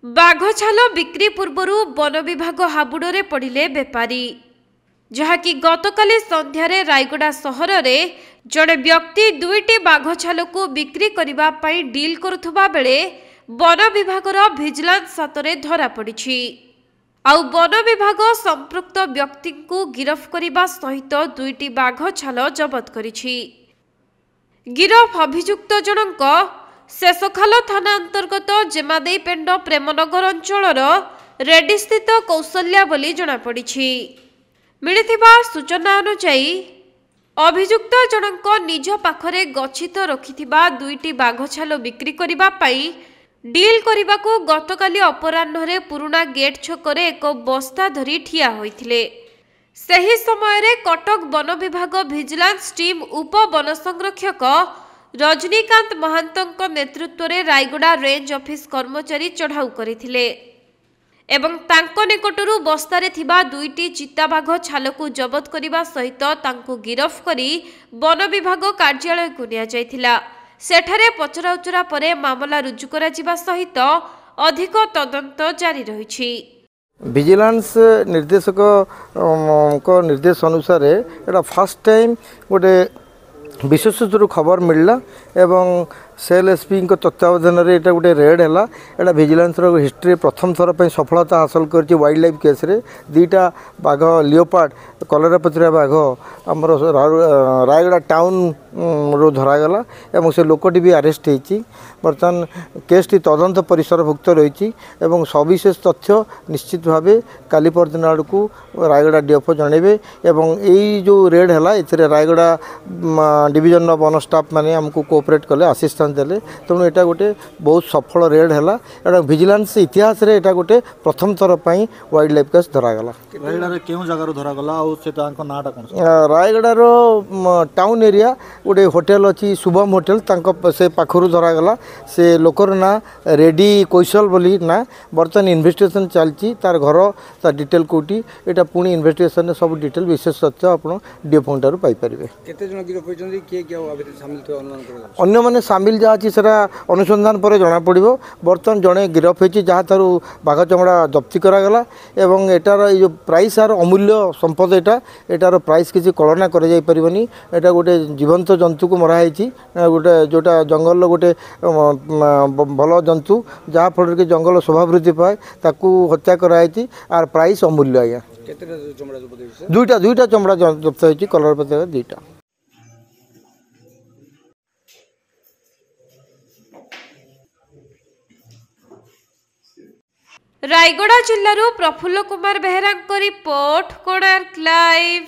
बाघ छाल बिक्री पूर्व वन विभाग हाबुड़े पड़े बेपारी जहाँकि गतकाली संध्यारे रायगड़ा सहर में जड़े व्यक्ति दुईटी बाघ छाल को बिक्री करने डील करुवा बेले वन विभागर भिजिलेंस हाथ धरा पड़ी। आउ वन विभाग संपृक्त व्यक्ति को गिरफ करने सहित दुईटी बाघ छाल जबत करिछि। गिरफ अभियुक्त जनक शेषखाल थाना अंतर्गत जेमादेई पेंड प्रेमनगर अंचल रेड्डी स्थित कौशल्या बोली जनापड़ी। मिलिथिबा सूचना अनुसार अभियुक्त जनक निज पाखरे गच्छित रखिथिबा दुईटी बाघ छाल बिक्री करिबा पई डील करने गतकाली अपराह्न पुराना गेट छकरे एक बस्ता धरी ठिया होइथिले। सही समय रे कटक वन विभाग भिजिलेंस टीम उप वन संरक्षक रजनीकांत महांतों नेतृत्व में रायगड़ा रेंज ऑफिस कर्मचारी चढ़ाऊ करथिले एवं तांको निकटरू बस्तारे थिबा दुईटी चिताबाघ छाल को जबत करने सहित तांको गिरफ करी वन विभाग कार्यालय को निया जायथिला। सेठारे पचराउचरा परे मामला रुजु करा जिबा सहित अधिक तदंत जारी रहिछि। विजिलेंस निर्देशक को निर्देश अनुसार एटा फर्स्ट टाइम गोटे विशेष सूत्र खबर मिलला एवं सेल एसपी तत्वावधान में यहाँ गोटे रेड है। यहाँ विजिलेंस हिस्ट्री प्रथम थर पर सफलता हासिल कर वाइल्ड लाइफ केस रे दीटा बाघ लियोपार्ड कलरापत्रिया बाघ आमर रायगड़ा टाउन रो धरागला एवं से लोकटी भी अरेस्ट होती। बर्तमान केसटी तदंत परिसरभुक्त रही एवं सविशेष तथ्य निश्चित भाव काली परदिन आड़ को रायगड़ा डीएफओ जनइबे एवं यही जो रेड है ये रायगड़ा डिविजन वन स्टाफ माने हमको कोऑपरेट कले असिस्टेंस देले तेणु यहाँ गोटे बहुत सफल रेड है। विजिलेंस इतिहास रे यहाँ गोटे प्रथम थर पर वाइल्ड लाइफ केस धरागला। रायगड़ा टाउन एरिया गोटे होटेल अच्छी शुभम होटेल से पाखर धरागला। से लोकर ना रेडी कौशल बोली ना बर्तमान इन्वेस्टिगेशन चलती तार घर तार डिटेल कोटी यहाँ पुणी इन्वेस्टिगेशन सब डिटेल विशेष तथ्य आप डीएफओ ठारू पाइपर। अन्य मैंने सामिल जहाँ अच्छी से अनुसंधान पर जना पड़ो। बर्तमान जड़े गिरफ होती जहाँ तार बाघ चमड़ा जब्ती करागला एवं एटार जो प्राइस यार अमूल्य संपद एटार प्राइस किसी कलना करनी। यहाँ गोटे जीवंत जंतु को मराई गोटे जोटा जंगल गोटे भल जंतु जहाँ फल कि जंगल शोभावृद्धि पाए ताकू हत्या कराई आर प्राइस अमूल्य। आज्ञा दुईटा चमड़ा जब्त होती कलर पत्रिका दुईटा। रायगड़ा जिल्लारू प्रफुल्ल कुमार बेहेरा रिपोर्ट कोणार्क लाइव।